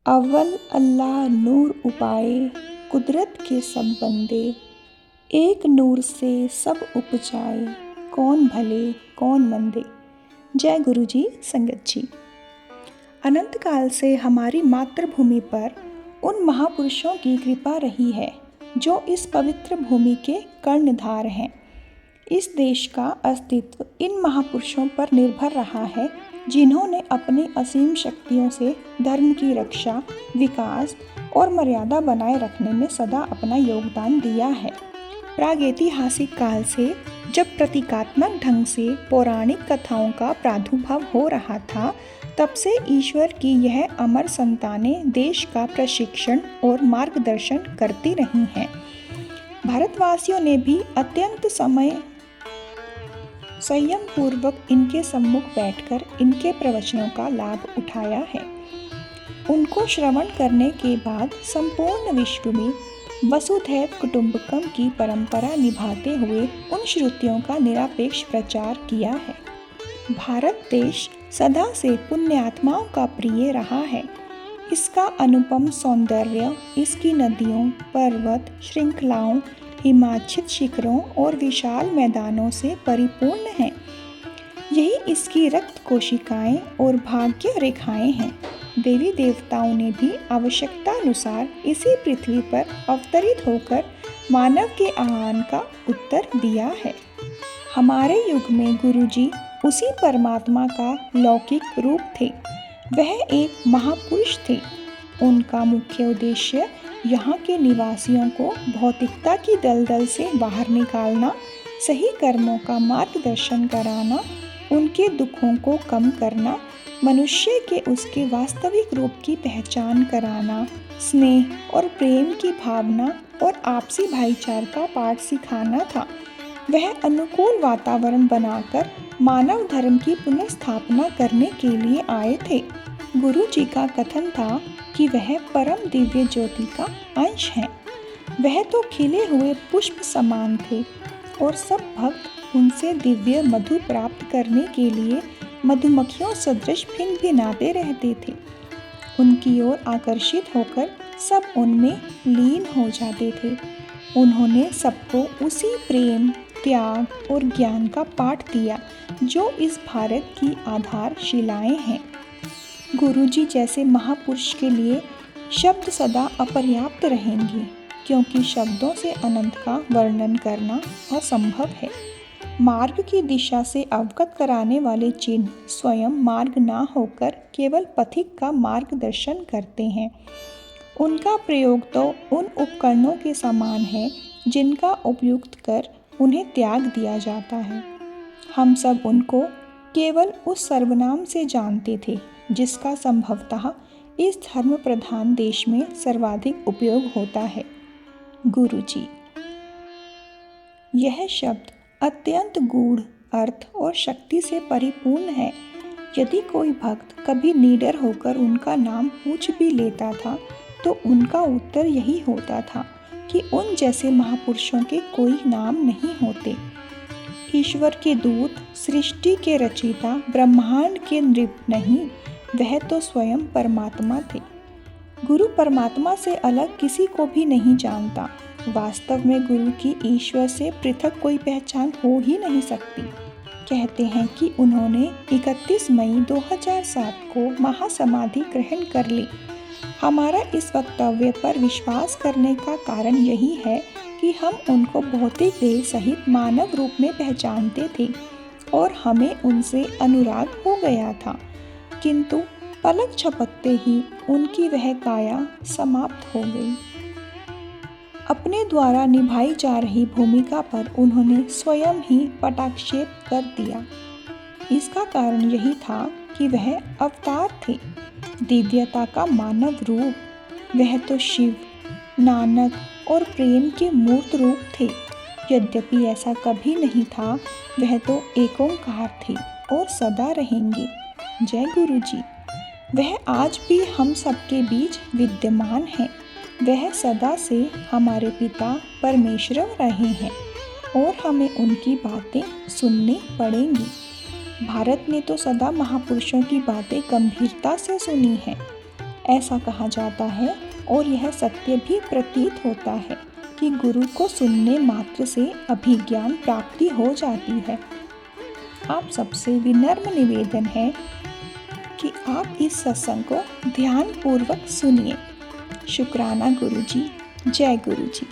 अव्वल अल्लाह नूर उपाए, कुदरत के सब बंदे, एक नूर से सब उपजाए, कौन भले कौन मंदे। जय गुरु जी संगत जी। अनंत काल से हमारी मातृभूमि पर उन महापुरुषों की कृपा रही है जो इस पवित्र भूमि के कर्णधार हैं। इस देश का अस्तित्व इन महापुरुषों पर निर्भर रहा है जिन्होंने अपनी असीम शक्तियों से धर्म की रक्षा, विकास और मर्यादा बनाए रखने में सदा अपना योगदान दिया है। प्रागैतिहासिक काल से जब प्रतीकात्मक ढंग से पौराणिक कथाओं का प्रादुर्भाव हो रहा था, तब से ईश्वर की यह अमर संतानें देश का प्रशिक्षण और मार्गदर्शन करती रही हैं। भारतवासियों ने भी अत्यंत संयम पूर्वक इनके सम्मुख बैठकर इनके प्रवचनों का लाभ उठाया है। उनको श्रवण करने के बाद संपूर्ण विश्व में वसुधैव कुटुंबकम की परंपरा निभाते हुए उन श्रुतियों का निरपेक्ष प्रचार किया है। भारत देश सदा से पुण्यात्माओं का प्रिय रहा है। इसका अनुपम सौंदर्य इसकी नदियों, पर्वत श्रृंखलाओं, हिमाच्छित शिखरों और विशाल मैदानों से परिपूर्ण है। यही इसकी रक्त कोशिकाएं और भाग्य रेखाएं हैं। देवी देवताओं ने भी आवश्यकतानुसार इसी पृथ्वी पर अवतरित होकर मानव के आह्वान का उत्तर दिया है। हमारे युग में गुरुजी उसी परमात्मा का लौकिक रूप थे। वह एक महापुरुष थे। उनका मुख्य उद्देश्य यहाँ के निवासियों को भौतिकता की दलदल से बाहर निकालना, सही कर्मों का मार्गदर्शन कराना, उनके दुखों को कम करना, मनुष्य के उसके वास्तविक रूप की पहचान कराना, स्नेह और प्रेम की भावना और आपसी भाईचारे का पाठ सिखाना था। वह अनुकूल वातावरण बनाकर मानव धर्म की पुनर्स्थापना करने के लिए आए थे। गुरु जी का कथन था कि वह परम दिव्य ज्योति का अंश हैं। वह तो खिले हुए पुष्प समान थे और सब भक्त उनसे दिव्य मधु प्राप्त करने के लिए मधुमक्खियों सदृश भिनभिनाते रहते थे। उनकी ओर आकर्षित होकर सब उनमें लीन हो जाते थे। उन्होंने सबको उसी प्रेम, त्याग और ज्ञान का पाठ दिया जो इस भारत की आधारशिलाएं हैं। गुरुजी जैसे महापुरुष के लिए शब्द सदा अपर्याप्त रहेंगे, क्योंकि शब्दों से अनंत का वर्णन करना असंभव है। मार्ग की दिशा से अवगत कराने वाले चिन्ह स्वयं मार्ग ना होकर केवल पथिक का मार्गदर्शन करते हैं। उनका प्रयोग तो उन उपकरणों के समान है जिनका उपयोग कर उन्हें त्याग दिया जाता है। हम सब उनको केवल उस सर्वनाम से जानते थे जिसका संभवतः इस धर्म प्रधान देश में सर्वाधिक उपयोग होता है, गुरु जी। यह शब्द अत्यंत गूढ़ अर्थ और शक्ति से परिपूर्ण है। यदि कोई भक्त कभी निडर होकर उनका नाम पूछ भी लेता था तो उनका उत्तर यही होता था कि उन जैसे महापुरुषों के कोई नाम नहीं होते। ईश्वर के दूत, सृष्टि के रचयिता, ब्रह्मांड के नृप नहीं, वह तो स्वयं परमात्मा थे। गुरु परमात्मा से अलग किसी को भी नहीं जानता। वास्तव में गुरु की ईश्वर से पृथक कोई पहचान हो ही नहीं सकती। कहते हैं कि उन्होंने 31 मई 2007 को महासमाधि ग्रहण कर ली। हमारा इस वक्तव्य पर विश्वास करने का कारण यही है कि हम उनको भौतिक देह सहित मानव रूप में पहचानते थे और हमें उनसे अनुराग हो गया था, किंतु पलक झपकते ही उनकी वह काया समाप्त हो गई। अपने द्वारा निभाई जा रही भूमिका पर उन्होंने स्वयं ही पटाक्षेप कर दिया। इसका कारण यही था कि वह अवतार थे, दिव्यता का मानव रूप। वह तो शिव, नानक और प्रेम के मूर्त रूप थे। यद्यपि ऐसा कभी नहीं था, वह तो एक ओंकार थे और सदा रहेंगे। जय गुरु जी। वह आज भी हम सबके बीच विद्यमान हैं। वह सदा से हमारे पिता परमेश्वर रहे हैं और हमें उनकी बातें सुननी पड़ेंगी। भारत ने तो सदा महापुरुषों की बातें गंभीरता से सुनी है। ऐसा कहा जाता है और यह सत्य भी प्रतीत होता है कि गुरु को सुनने मात्र से अभिज्ञान प्राप्ति हो जाती है। आप सबसे विनम्र निवेदन है कि आप इस सत्संग को ध्यानपूर्वक सुनिए। शुक्राना गुरुजी। जय गुरुजी।